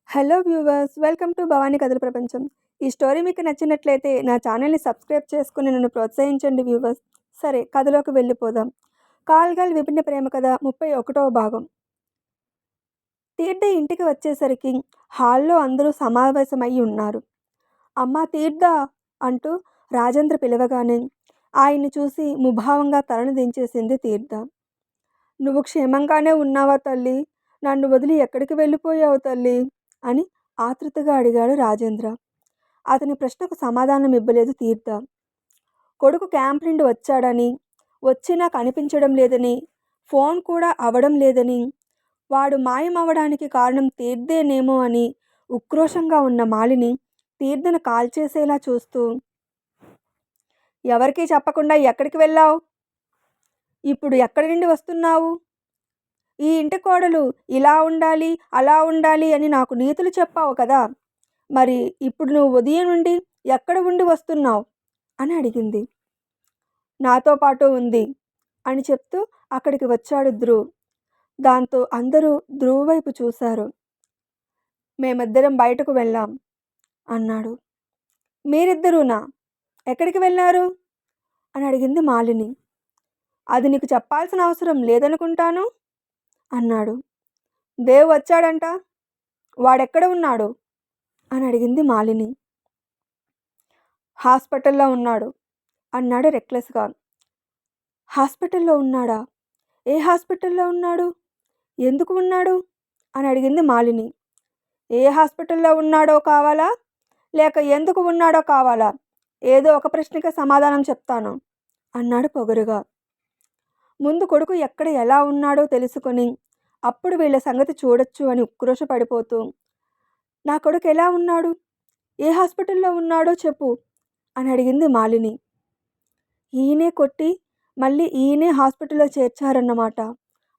Hello viewers, welcome to Bhavani కథల ప్రపంచం. ఈ స్టోరీ మీకు నచ్చినట్లయితే నా ఛానల్ని సబ్స్క్రైబ్ చేసుకుని నన్ను ప్రోత్సహించండి వ్యూవర్స్. సరే, కథలోకి వెళ్ళిపోదాం. కాల్గల్ విభిన్న ప్రేమ కథ 31వ భాగం. తీర్థ ఇంటికి వచ్చేసరికి హాల్లో అందరూ సమావేశమై ఉన్నారు. అమ్మా తీర్థ అంటూ రాజేంద్ర పిలవగానే ఆయన్ని చూసి ముభావంగా తలను దించేసింది తీర్థ. నువ్వు క్షేమంగానే ఉన్నావా తల్లి? నన్ను వదిలి ఎక్కడికి వెళ్ళిపోయావు తల్లి అని ఆతృతగా అడిగాడు రాజేంద్ర. అతని ప్రశ్నకు సమాధానం ఇవ్వలేదు తీర్థ. కొడుకు క్యాంప్ నుండి వచ్చాడని, వచ్చినా కనిపించడం లేదని, ఫోన్ కూడా అవడం లేదని, వాడు మాయమవడానికి కారణం తీర్థేనేమో అని ఉక్రోషంగా ఉన్న మాలిని తీర్థను కాల్చేసేలా చూస్తూ, ఎవరికీ చెప్పకుండా ఎక్కడికి వెళ్ళావు? ఇప్పుడు ఎక్కడి నుండి వస్తున్నావు? ఈ ఇంటి కోడలు ఇలా ఉండాలి, అలా ఉండాలి అని నాకు నీతులు చెప్పావు కదా, మరి ఇప్పుడు నువ్వు ఉదయం నుండి ఎక్కడ ఉండి వస్తున్నావు అని అడిగింది. నాతో పాటు ఉంది అని చెప్తూ అక్కడికి వచ్చాడు ధ్రువ్. దాంతో అందరూ ధ్రువ్ వైపు చూశారు. మేమిద్దరం బయటకు వెళ్ళాం అన్నాడు. మీరిద్దరూనా? ఎక్కడికి వెళ్ళారు అని అడిగింది మాలిని. అది నీకు చెప్పాల్సిన అవసరం లేదనుకుంటాను అన్నాడు. దేవ్ వచ్చాడంట, వాడెక్కడ ఉన్నాడు అని అడిగింది మాలిని. హాస్పిటల్లో ఉన్నాడు అన్నాడు రెక్లెస్గా. హాస్పిటల్లో ఉన్నాడా? ఏ హాస్పిటల్లో ఉన్నాడు? ఎందుకు ఉన్నాడు అని అడిగింది మాలిని. ఏ హాస్పిటల్లో ఉన్నాడో కావాలా, లేక ఎందుకు ఉన్నాడో కావాలా? ఏదో ఒక ప్రశ్నకి సమాధానం చెప్తాను అన్నాడు పొగరుగా. ముందు కొడుకు ఎక్కడ ఎలా ఉన్నాడో తెలుసుకొని అప్పుడు వీళ్ళ సంగతి చూడొచ్చు అని ఉక్రోష పడిపోతూ, నా కొడుకు ఎలా ఉన్నాడు, ఏ హాస్పిటల్లో ఉన్నాడో చెప్పు అని అడిగింది మాలిని. ఈయనే కొట్టి మళ్ళీ ఈయనే హాస్పిటల్లో చేర్చారన్నమాట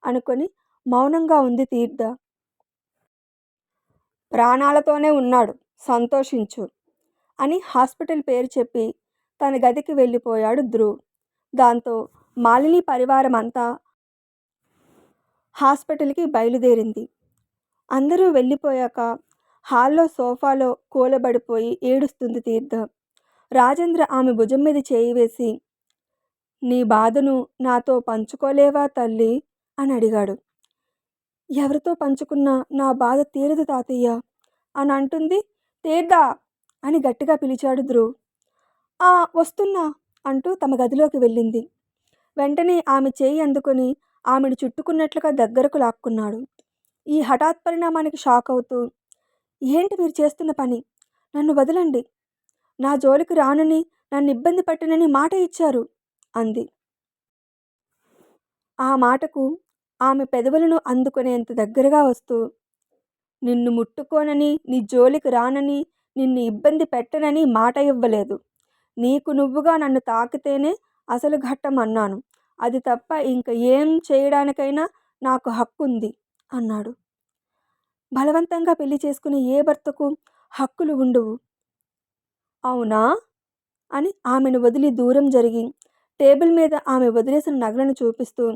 అనుకొని మౌనంగా ఉంది తీర్థ. ప్రాణాలతోనే ఉన్నాడు, సంతోషించు అని హాస్పిటల్ పేరు చెప్పి తన గదికి వెళ్ళిపోయాడు ధ్రువ్. దాంతో మాలిని పరివారం అంతా హాస్పిటల్కి బయలుదేరింది. అందరూ వెళ్ళిపోయాక హాల్లో సోఫాలో కూలబడిపోయి ఏడుస్తుంది తీర్థ. రాజేంద్ర ఆమె భుజం మీద చేయి వేసి, నీ బాధను నాతో పంచుకోలేవా తల్లి అని అడిగాడు. ఎవరితో పంచుకున్నా నా బాధ తీరదు తాతయ్య అని అంటుంది. తీర్థ అని గట్టిగా పిలిచాడు ధ్రువ్. వస్తున్నా అంటూ తమ గదిలోకి వెళ్ళింది. వెంటనే ఆమె చేయి అందుకొని ఆమెను చుట్టుకున్నట్లుగా దగ్గరకు లాక్కున్నాడు. ఈ హఠాత్ పరిణామానికి షాక్ అవుతూ, ఏంటి మీరు చేస్తున్న పని? నన్ను వదలండి, నా జోలికి రానని, నన్ను ఇబ్బంది పెట్టనని మాట ఇచ్చారు అంది. ఆ మాటకు ఆమె పెదవులను అందుకునేంత దగ్గరగా వస్తూ, నిన్ను ముట్టుకోనని, నీ జోలికి రానని, నిన్ను ఇబ్బంది పెట్టనని మాట ఇవ్వలేదు. నీకు నువ్వుగా నన్ను తాకితేనే అసలు ఘట్టం అన్నాను. అది తప్ప ఇంక ఏం చేయడానికైనా నాకు హక్కుంది అన్నాడు. బలవంతంగా పెళ్లి చేసుకునే ఏ భర్తకు హక్కులు ఉండవు. అవునా అని ఆమెను వదిలి దూరం జరిగి టేబుల్ మీద ఆమె వదిలేసిన నగలను చూపిస్తూ,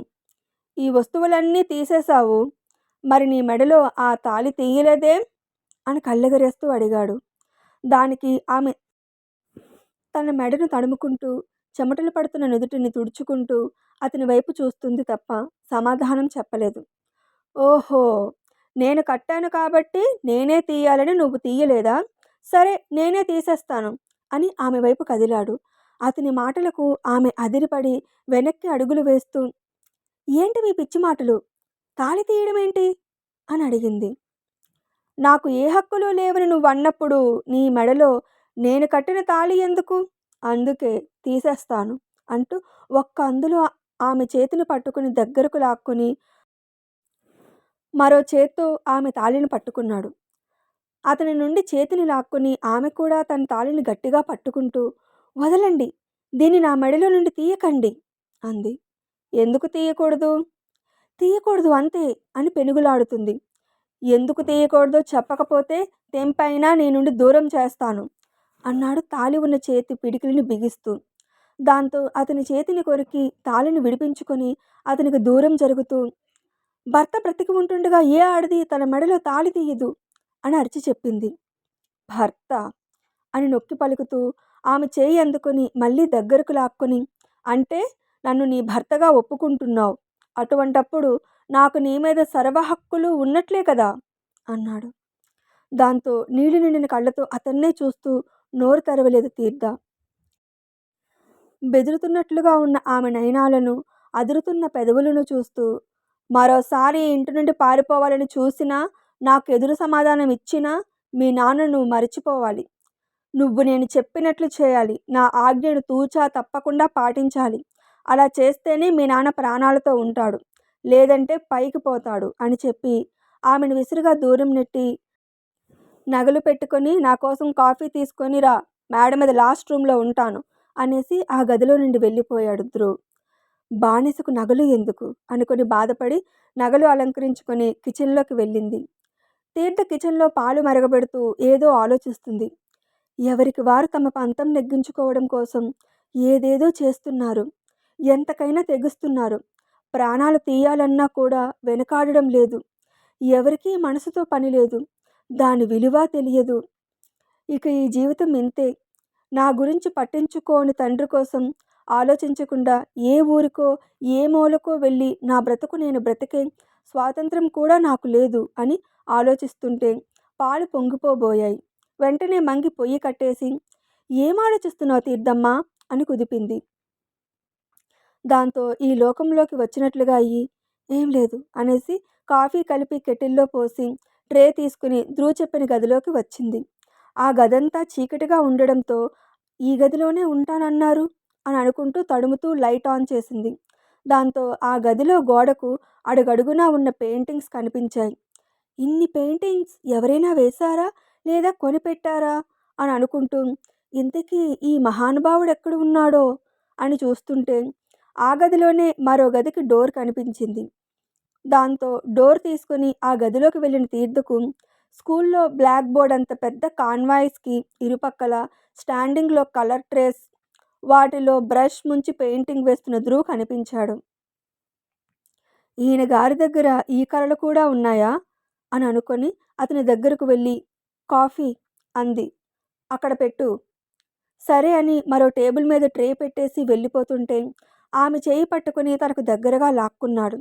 ఈ వస్తువులన్నీ తీసేశావు, మరి నీ మెడలో ఆ తాళి తీయలేదే అని కళ్ళెగరేస్తూ అడిగాడు. దానికి ఆమె తన మెడను తడుముకుంటూ చెమటలు పడుతున్న నుదుటిని తుడుచుకుంటూ అతని వైపు చూస్తుంది తప్ప సమాధానం చెప్పలేదు. ఓహో, నేను కట్టాను కాబట్టి నేనే తీయాలని నువ్వు తీయలేదా? సరే, నేనే తీసేస్తాను అని ఆమె వైపు కదిలాడు. అతని మాటలకు ఆమె అదిరిపడి వెనక్కి అడుగులు వేస్తూ, ఏంటి మీ పిచ్చి మాటలు, తాళి తీయడం ఏంటి అని అడిగింది. నాకు ఏ హక్కులు లేవని నువ్వు అన్నప్పుడు నీ మెడలో నేను కట్టిన తాళి ఎందుకు? అందుకే తీసేస్తాను అంటూ ఒక్క అందులో ఆమె చేతిని పట్టుకుని దగ్గరకు లాక్కొని మరో చేత్తో ఆమె తాళిని పట్టుకున్నాడు. అతని నుండి చేతిని లాక్కొని ఆమె కూడా తన తాళిని గట్టిగా పట్టుకుంటూ, వదలండి, దీన్ని నా మెడలో నుండి తీయకండి అంది. ఎందుకు తీయకూడదు? తీయకూడదు అంతే అని పెనుగులాడుతుంది. ఎందుకు తీయకూడదో చెప్పకపోతే తెంపైనా నీ నుండి దూరం చేస్తాను అన్నాడు తాళి ఉన్న చేతి పిడికిలిని బిగిస్తూ. దాంతో అతని చేతిని కొరికి తాళిని విడిపించుకొని అతనికి దూరం జరుగుతూ, భర్త బ్రతికి ఉంటుండగా ఏ ఆడది తన మెడలో తాళి తీయదు అని అరిచి చెప్పింది. భర్త అని నొక్కి పలుకుతూ ఆమె చేయి అందుకొని మళ్ళీ దగ్గరకు లాక్కొని, అంటే నన్ను నీ భర్తగా ఒప్పుకుంటున్నావు. అటువంటప్పుడు నాకు నీ మీద సర్వ హక్కులు ఉన్నట్లే కదా! అన్నాడు. దాంతో నీళ్లు నిండిన కళ్ళతో అతన్నే చూస్తూ నోరు తెరవలేదు తీర్థ. బెదురుతున్నట్లుగా ఉన్న ఆమె నయనాలను, అదురుతున్న పెదవులను చూస్తూ, మరోసారి ఈ ఇంటి నుండి పారిపోవాలని చూసినా, నాకెదురు సమాధానం ఇచ్చినా మీ నాన్నను నువ్వు మరిచిపోవాలి. నువ్వు నేను చెప్పినట్లు చేయాలి. నా ఆజ్ఞను తూచా తప్పకుండా పాటించాలి. అలా చేస్తేనే మీ నాన్న ప్రాణాలతో ఉంటాడు. లేదంటే పైకి పోతాడు అని చెప్పి ఆమెను విసురుగా దూరం నెట్టి, నగలు పెట్టుకొని నా కోసం కాఫీ తీసుకొని రా, మేడ మీద లాస్ట్ రూమ్లో ఉంటాను అనేసి ఆ గదిలో నుండి వెళ్ళిపోయాడు ధ్రువ్. బానిసకు నగలు ఎందుకు అనుకుని బాధపడి నగలు అలంకరించుకొని కిచెన్లోకి వెళ్ళింది. తీర్థ కిచెన్లో పాలు మరగబెడుతూ ఏదో ఆలోచిస్తుంది. ఎవరికి వారు తమ పంతం నెగ్గించుకోవడం కోసం ఏదేదో చేస్తున్నారు. ఎంతకైనా తెగిస్తున్నారు. ప్రాణాలు తీయాలన్నా కూడా వెనకాడడం లేదు. ఎవరికీ మనసుతో పని లేదు. దాని విలువ తెలియదు. ఇక ఈ జీవితం ఇంతే. నా గురించి పట్టించుకోని తండ్రి కోసం ఆలోచించకుండా ఏ ఊరికో ఏ మూలకో వెళ్ళి నా బ్రతుకు నేను బ్రతికే స్వాతంత్రం కూడా నాకు లేదు అని ఆలోచిస్తుంటే పాలు పొంగిపోబోయాయి. వెంటనే మంగి పొయ్యి కట్టేసి, ఏం ఆలోచిస్తున్నావు తీర్థమ్మా అని కుదిపింది. దాంతో ఈ లోకంలోకి వచ్చినట్లుగా అయ్యి, ఏం లేదు అనేసి కాఫీ కలిపి కెటిల్లో పోసి ట్రే తీసుకుని ధ్రువ్ చెప్పిన గదిలోకి వచ్చింది. ఆ గదంతా చీకటిగా ఉండడంతో ఈ గదిలోనే ఉంటానన్నారు అని అనుకుంటూ తడుముతూ లైట్ ఆన్ చేసింది. దాంతో ఆ గదిలో గోడకు అడుగడుగునా ఉన్న పెయింటింగ్స్ కనిపించాయి. ఇన్ని పెయింటింగ్స్ ఎవరైనా వేశారా లేదా కొనిపెట్టారా అని అనుకుంటూ, ఇంతకీ ఈ మహానుభావుడు ఎక్కడ ఉన్నాడో అని చూస్తుంటే ఆ గదిలోనే మరో గదికి డోర్ కనిపించింది. దాంతో డోర్ తీసుకుని ఆ గదిలోకి వెళ్ళిన తీర్థకు స్కూల్లో బ్లాక్ బోర్డ్ అంత పెద్ద కాన్వాయిస్కి ఇరుపక్కల స్టాండింగ్లో కలర్ ట్రేస్, వాటిలో బ్రష్ ముంచి పెయింటింగ్ వేస్తున్న ధ్రువ్ కనిపించాడు. ఈయన గారి దగ్గర ఈ కళలు కూడా ఉన్నాయా అని అనుకొని అతని దగ్గరకు వెళ్ళి, కాఫీ అంది. అక్కడ పెట్టు. సరే అని మరో టేబుల్ మీద ట్రే పెట్టేసి వెళ్ళిపోతుంటే ఆమె చేయి పట్టుకుని తనకు దగ్గరగా లాక్కున్నాడు.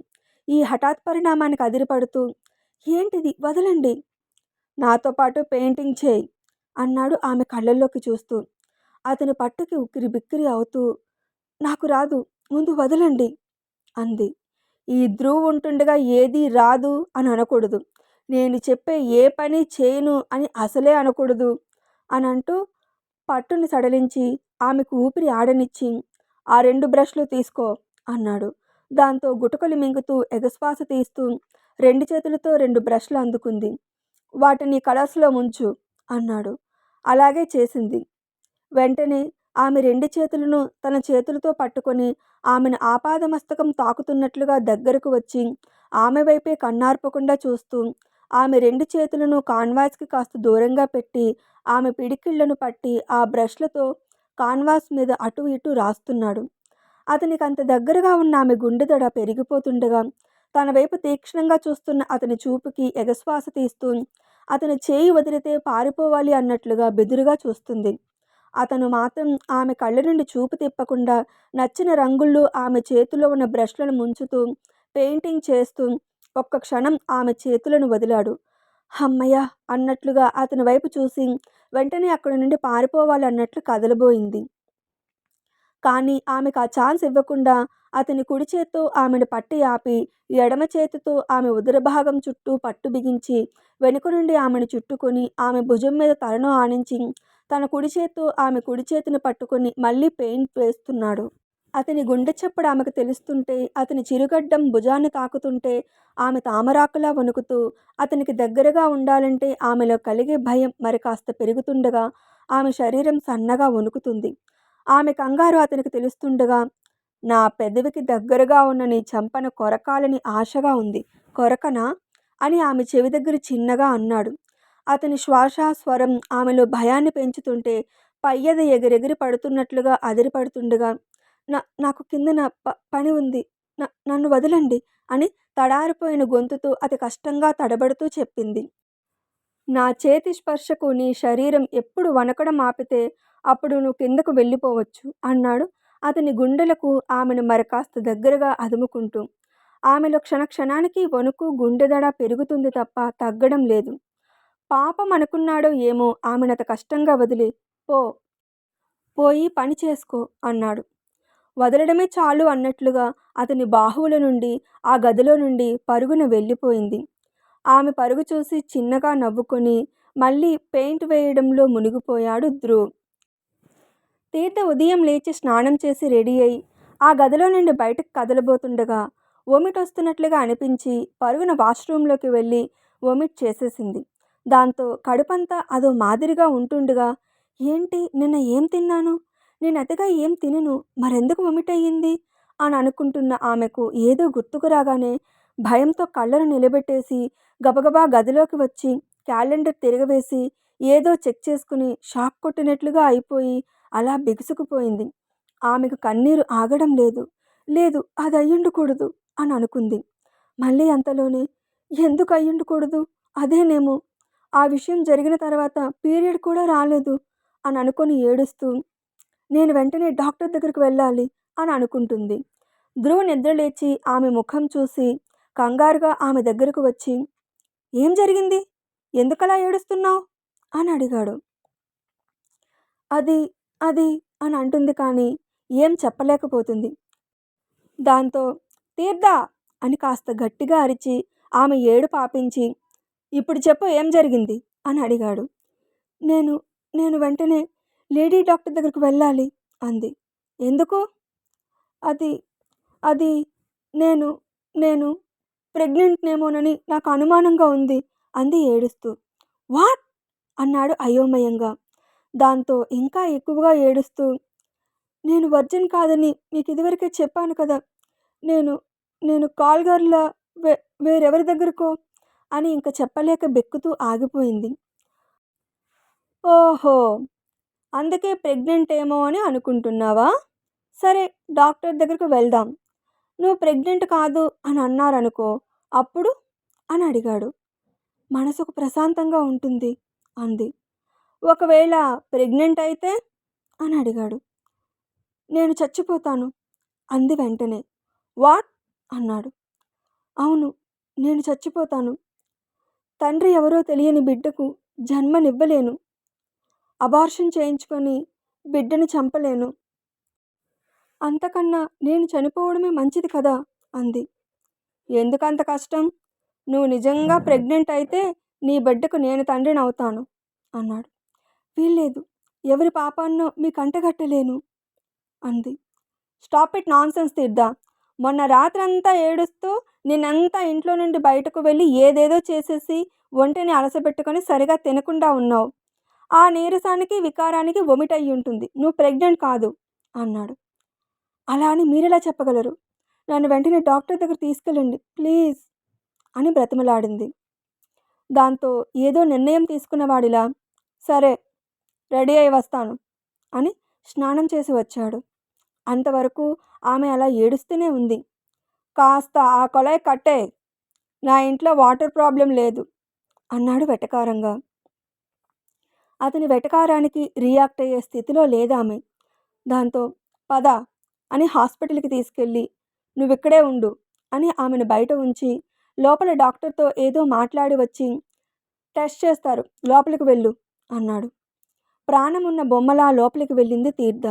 ఈ హఠాత్ పరిణామానికి అదిరిపడుతూ, ఏంటిది వదలండి, నాతో పాటు పెయింటింగ్ చేయి అన్నాడు ఆమె కళ్ళల్లోకి చూస్తూ. అతని పట్టుకి ఉక్కిరి బిక్కిరి అవుతూ, నాకు రాదు, ముందు వదలండి అంది. ఈ ధ్రువ్ ఉంటుండగా ఏదీ రాదు అని అనకూడదు. నేను చెప్పే ఏ పని చేయను అని అసలే అనకూడదు అని అంటూ పట్టుని సడలించి ఆమెకు ఊపిరి ఆడనిచ్చి, ఆ 2 బ్రష్లు తీసుకో అన్నాడు. దాంతో గుటకలు మింగుతూ ఎగశ్వాస తీస్తూ 2 చేతులతో 2 బ్రష్లు అందుకుంది. వాటిని కలర్స్లో ముంచు అన్నాడు. అలాగే చేసింది. వెంటనే ఆమె 2 చేతులను తన చేతులతో పట్టుకొని ఆమెను ఆపాదమస్తకం తాకుతున్నట్లుగా దగ్గరకు వచ్చి ఆమె వైపే కన్నార్పకుండా చూస్తూ ఆమె 2 చేతులను కాన్వాస్కి కాస్త దూరంగా పెట్టి ఆమె పిడికిళ్లను పట్టి ఆ బ్రష్లతో కాన్వాస్ మీద అటు ఇటు రాస్తున్నాడు. అతనికి అంత దగ్గరగా ఉన్న ఆమె గుండెదడ పెరిగిపోతుండగా తన వైపు తీక్షణంగా చూస్తున్న అతని చూపుకి ఎగశ్వాస తీస్తూ అతని చేయి వదిలితే పారిపోవాలి అన్నట్లుగా బెదురుగా చూస్తుంది. అతను మాత్రం ఆమె కళ్ళ నుండి చూపు తిప్పకుండా నచ్చిన రంగుల్లో ఆమె చేతిలో ఉన్న బ్రష్లను ముంచుతూ పెయింటింగ్ చేస్తూ ఒక్క క్షణం ఆమె చేతులను వదిలాడు. హమ్మయ్య అన్నట్లుగా అతని వైపు చూసి వెంటనే అక్కడి నుండి పారిపోవాలన్నట్లు కదలబోయింది. కానీ ఆమెకు ఆ ఛాన్స్ ఇవ్వకుండా అతని కుడి చేత్తో ఆమెను పట్టి ఆపి ఎడమ చేతితో ఆమె ఉదరభాగం చుట్టూ పట్టు బిగించి వెనుక నుండి ఆమెను చుట్టుకొని ఆమె భుజం మీద తలను ఆనించి తన కుడి చేత్తో ఆమె కుడి చేతిని పట్టుకొని మళ్ళీ పెయింట్ వేస్తున్నాడు. అతని గుండె చప్పుడు ఆమెకు తెలుస్తుంటే, అతని చిరుగడ్డం భుజాన్ని తాకుతుంటే ఆమె తామరాకులా వణుకుతూ అతనికి దగ్గరగా ఉండాలంటే ఆమెలో కలిగే భయం మరి కాస్త పెరుగుతుండగా ఆమె శరీరం సన్నగా వణుకుతుంది. ఆమె కంగారు అతనికి తెలుస్తుండగా, నా పెదవికి దగ్గరగా ఉన్న నీ చెంపను కొరకాలని ఆశగా ఉంది, కొరకనా అని ఆమె చెవి దగ్గర చిన్నగా అన్నాడు. అతని శ్వాస స్వరం ఆమెలో భయాన్ని పెంచుతుంటే పయ్యద ఎగిరెగిరి పడుతున్నట్లుగా అదిరిపడుతుండగా, నాకు కిందన పని ఉంది, నన్ను వదలండి అని తడారిపోయిన గొంతుతో అతి కష్టంగా తడబడుతూ చెప్పింది. నా చేతి స్పర్శకు నీ శరీరం ఎప్పుడు వణకడం ఆపితే అప్పుడు నువ్వు కిందకు వెళ్ళిపోవచ్చు అన్నాడు అతని గుండెలకు ఆమెను మరికాస్త దగ్గరగా అదుముకుంటూ. ఆమెలో క్షణక్షణానికి వణుకు, గుండెదడ పెరుగుతుంది తప్ప తగ్గడం లేదు. పాపం అనుకున్నాడో ఏమో ఆమెనంత కష్టంగా వదిలి, పో, పోయి పని చేసుకో అన్నాడు. వదలడమే చాలు అన్నట్లుగా అతని బాహువుల నుండి ఆ గదిలో నుండి పరుగున వెళ్ళిపోయింది. ఆమె పరుగు చూసి చిన్నగా నవ్వుకొని మళ్ళీ పెయింట్ వేయడంలో మునిగిపోయాడు ధ్రువ్. తీర్థ ఉదయం లేచి స్నానం చేసి రెడీ అయి ఆ గదిలో నుండి బయటకు కదలబోతుండగా వొమిట్ వస్తున్నట్లుగా అనిపించి పరుగున వాష్రూంలోకి వెళ్ళి వొమిట్ చేసేసింది. దాంతో కడుపంతా అదో మాదిరిగా ఉంటుండగా, ఏంటి నిన్న ఏం తిన్నాను, నేను అతిగా ఏం తినను, మరెందుకు వొమిట్ అయ్యింది అని అనుకుంటున్న ఆమెకు ఏదో గుర్తుకు రాగానే భయంతో కళ్ళను నిలబెట్టేసి గబగబా గదిలోకి వచ్చి క్యాలెండర్ తిరగవేసి ఏదో చెక్ చేసుకుని షాక్ కొట్టినట్లుగా అయిపోయి అలా బిగుసుకుపోయింది. ఆమెకు కన్నీరు ఆగడం లేదు. లేదు, అది అయ్యుండకూడదు అని అనుకుంది. మళ్ళీ అంతలోనే ఎందుకు అయ్యుండకూడదు, అదేనేమో, ఆ విషయం జరిగిన తర్వాత పీరియడ్ కూడా రాలేదు అని అనుకొని ఏడుస్తూ నేను వెంటనే డాక్టర్ దగ్గరికి వెళ్ళాలి అని అనుకుంటుంది. ధ్రువ్ నిద్రలేచి ఆమె ముఖం చూసి కంగారుగా ఆమె దగ్గరకు వచ్చి, ఏం జరిగింది, ఎందుకలా ఏడుస్తున్నావు అని అడిగాడు. అది అది అని అంటుంది కానీ ఏం చెప్పలేకపోతుంది. దాంతో తీర్థ అని కాస్త గట్టిగా అరిచి ఆమె ఏడుపు ఆపించి, ఇప్పుడు చెప్పు ఏం జరిగింది అని అడిగాడు. నేను నేను వెంటనే లేడీ డాక్టర్ దగ్గరికి వెళ్ళాలి అంది. ఎందుకు? అది అది నేను నేను ప్రెగ్నెంట్నేమోనని నాకు అనుమానంగా ఉంది అంది ఏడుస్తూ. వాట్ అన్నాడు అయోమయంగా. దాంతో ఇంకా ఎక్కువగా ఏడుస్తూ, నేను వర్జిన్ కాదని మీకు ఇదివరకే చెప్పాను కదా, నేను నేను కాల్ గర్ల వేరెవరి దగ్గరకో అని ఇంక చెప్పలేక బెక్కుతూ ఆగిపోయింది. ఓహో, అందుకే ప్రెగ్నెంట్ ఏమో అని అనుకుంటున్నావా? సరే, డాక్టర్ దగ్గరకు వెళ్దాం. నువ్వు ప్రెగ్నెంట్ కాదు అని అన్నారనుకో, అప్పుడు అని అడిగాడు. మనసుకు ప్రశాంతంగా ఉంటుంది అంది. ఒకవేళ ప్రెగ్నెంట్ అయితే అని అడిగాడు. నేను చచ్చిపోతాను అంది వెంటనే. వాట్ అన్నాడు. అవును, నేను చచ్చిపోతాను. తండ్రి ఎవరో తెలియని బిడ్డకు జన్మనివ్వలేను. అబార్షన్ చేయించుకొని బిడ్డను చంపలేను. అంతకన్నా నేను చనిపోవడమే మంచిది కదా అంది. ఎందుకంత కష్టం? నువ్వు నిజంగా ప్రెగ్నెంట్ అయితే నీ బిడ్డకు నేను తండ్రిని అవుతాను అన్నాడు. వీల్లేదు, ఎవరి పాపాన్నో మీకు అంటగట్టలేను అంది. స్టాప్ ఇట్ నాన్సెన్స్ తీర్థ. మొన్న రాత్రంతా ఏడుస్తూ నిన్నంతా ఇంట్లో నుండి బయటకు వెళ్ళి ఏదేదో చేసేసి ఒంటిని అలసపెట్టుకొని సరిగా తినకుండా ఉన్నావు. ఆ నీరసానికి వికారానికి వొమిట్ అయ్యి ఉంటుంది. నువ్వు ప్రెగ్నెంట్ కాదు అన్నాడు. అలా అని మీరెలా చెప్పగలరు? నన్ను వెంటనే డాక్టర్ దగ్గర తీసుకెళ్ళండి ప్లీజ్ అని బ్రతిమలాడింది. దాంతో ఏదో నిర్ణయం తీసుకున్నవాడిలా, సరే, రెడీ అయి వస్తాను అని స్నానం చేసి వచ్చాడు. అంతవరకు ఆమె అలా ఏడుస్తూనే ఉంది. కాస్త ఆ కొలాయి కట్టే, నా ఇంట్లో వాటర్ ప్రాబ్లం లేదు అన్నాడు వెటకారంగా. అతని వెటకారానికి రియాక్ట్ అయ్యే స్థితిలో లేదామె. దాంతో పద అని హాస్పిటల్కి తీసుకెళ్ళి నువ్విక్కడే ఉండు అని ఆమెను బయట ఉంచి లోపల డాక్టర్తో ఏదో మాట్లాడి వచ్చి టెస్ట్ చేస్తారు, లోపలికి వెళ్ళు అన్నాడు. ప్రాణమున్న బొమ్మలా లోపలికి వెళ్ళింది తీర్థ.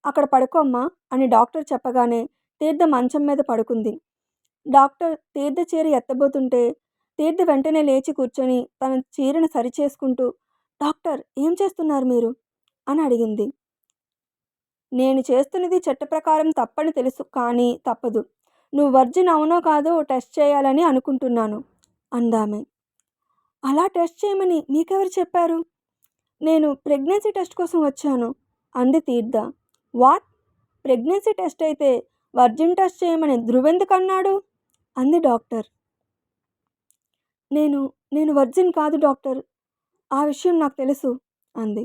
అక్కడ పడుకోమ్మా అని డాక్టర్ చెప్పగానే తీర్థ మంచం మీద పడుకుంది. డాక్టర్ తీర్థ చీర ఎత్తబోతుంటే తీర్థ వెంటనే లేచి కూర్చొని తన చీరను సరిచేసుకుంటూ, డాక్టర్ ఏం చేస్తున్నారు మీరు అని అడిగింది. నేను చేస్తున్నది చట్ట ప్రకారం తప్పని తెలుసు, కానీ తప్పదు. నువ్వు వర్జిన్ అవునో కాదో టెస్ట్ చేయాలని అనుకుంటున్నాను అందామె. అలా టెస్ట్ చేయమని మీకెవరు చెప్పారు? నేను ప్రెగ్నెన్సీ టెస్ట్ కోసం వచ్చాను అంది తీర్థ. వాట్? ప్రెగ్నెన్సీ టెస్ట్ అయితే వర్జిన్ టెస్ట్ చేయమని ధ్రువెందుకన్నాడు అంది డాక్టర్. నేను నేను వర్జిన్ కాదు డాక్టర్, ఆ విషయం నాకు తెలుసు అంది.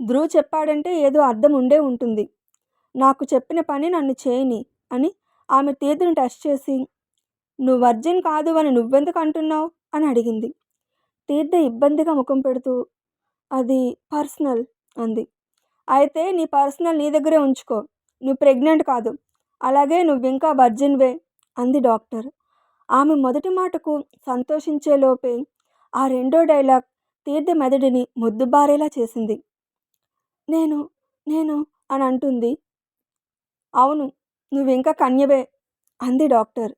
ధ్రువ్ చెప్పాడంటే ఏదో అర్థం ఉండే ఉంటుంది. నాకు చెప్పిన పని నన్ను చేయని అని ఆమె తీర్థను టెస్ట్ చేసి, నువ్వు వర్జిన్ కాదు అని నువ్వెందుకు అంటున్నావు అని అడిగింది. తీర్థ ఇబ్బందిగా ముఖం పెడుతూ, అది పర్సనల్ అంది. అయితే నీ పర్సనల్ నీ దగ్గరే ఉంచుకో. నువ్వు ప్రెగ్నెంట్ కాదు. అలాగే నువ్వింకా వర్జిన్‌వే అంది డాక్టర్. ఆమె మొదటి మాటకు సంతోషించేలోపే ఆ రెండో డైలాగ్ తీర్థ మెదడుని మొద్దుబారేలా చేసింది. నేను నేను అని అంటుంది. అవును, నువ్వింకా కన్యవే అంది డాక్టర్.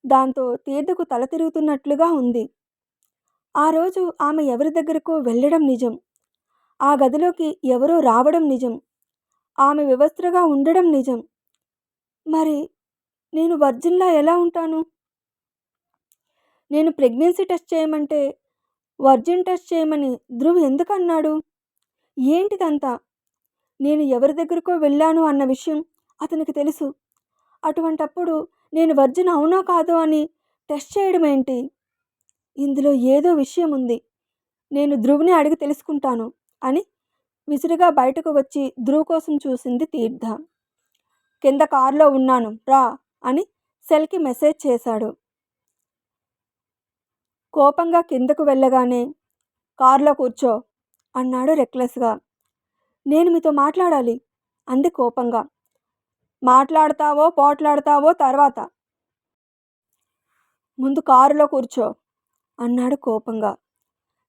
దాంతో తీర్థకు తల తిరుగుతున్నట్లుగా ఉంది. ఆ రోజు ఆమె ఎవరి దగ్గరకో వెళ్ళడం నిజం. ఆ గదిలోకి ఎవరో రావడం నిజం. ఆమె వివస్త్రగా ఉండడం నిజం. మరి నేను వర్జిన్‌లా ఎలా ఉంటాను? నేను ప్రెగ్నెన్సీ టెస్ట్ చేయమంటే వర్జిన్ టెస్ట్ చేయమని ధ్రువ్ ఎందుకన్నాడు? ఏంటిదంతా? నేను ఎవరి దగ్గరకో వెళ్ళాను అన్న విషయం అతనికి తెలుసు. అటువంటప్పుడు నేను వర్జిన్ అవునో కాదో అని టెస్ట్ చేయడం ఏంటి? ఇందులో ఏదో విషయం ఉంది. నేను ధ్రువ్‌ని అడిగి తెలుసుకుంటాను అని విసురుగా బయటకు వచ్చి ధ్రువ్ కోసం చూసింది తీర్థ. కింద కారులో ఉన్నాను రా అని సెల్‌కి మెసేజ్ చేశాడు. కోపంగా కిందకు వెళ్ళగానే కారులో కూర్చో అన్నాడు రెక్లెస్‌గా. నేను మీతో మాట్లాడాలి అంది కోపంగా. మాట్లాడతావో పోట్లాడతావో తర్వాత. ముందు కారులో కూర్చో అన్నాడు కోపంగా.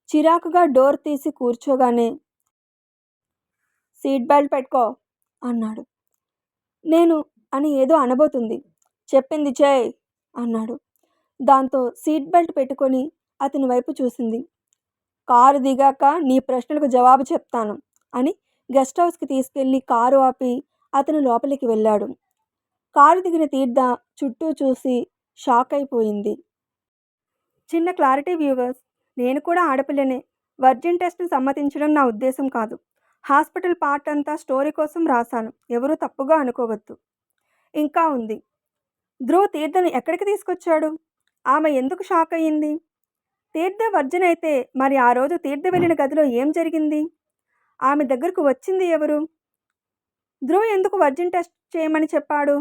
చిరాకుగా డోర్ తీసి కూర్చోగానే సీట్ బెల్ట్ పెట్టుకో అన్నాడు. నేను అని ఏదో అనబోతుంది. చెప్పింది చేయి అన్నాడు. దాంతో సీట్ బెల్ట్ పెట్టుకొని అతని వైపు చూసింది. కారు దిగాక నీ ప్రశ్నలకు జవాబు చెప్తాను అని గెస్ట్ హౌస్కి తీసుకెళ్లి కారు ఆపి అతను లోపలికి వెళ్ళాడు. కారు దిగిన తీర్థ చుట్టూ చూసి షాక్ అయిపోయింది. చిన్న క్లారిటీ వ్యూవర్స్, నేను కూడా ఆడపిల్లనే. వర్జిన్ టెస్ట్ని సమ్మతించడం నా ఉద్దేశం కాదు. హాస్పిటల్ పార్ట్ అంతా స్టోరీ కోసం రాశాను. ఎవరూ తప్పుగా అనుకోవద్దు. ఇంకా ఉంది. ధ్రువ్ తీర్థను ఎక్కడికి తీసుకొచ్చాడు? ఆమె ఎందుకు షాక్ అయ్యింది? తీర్థ వర్జిన్ అయితే మరి ఆ రోజు తీర్థ వెళ్ళిన గదిలో ఏం జరిగింది? ఆమె దగ్గరకు వచ్చింది ఎవరు? ధ్రువ్ ఎందుకు వర్జిన్ టెస్ట్ చేయమని చెప్పాడు?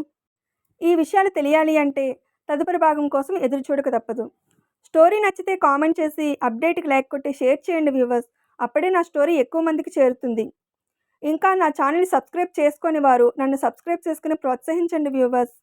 ఈ విషయాలు తెలియాలి అంటే తదుపరి భాగం కోసం ఎదురు చూడక తప్పదు. స్టోరీ నచ్చితే కామెంట్ చేసి అప్డేట్కి లైక్ కొట్టి షేర్ చేయండి వ్యూవర్స్. అప్పుడే నా స్టోరీ ఎక్కువ మందికి చేరుతుంది. ఇంకా నా ఛానల్ని సబ్స్క్రైబ్ చేసుకొని వారు నన్ను సబ్స్క్రైబ్ చేసుకుని ప్రోత్సహించండి వ్యూవర్స్.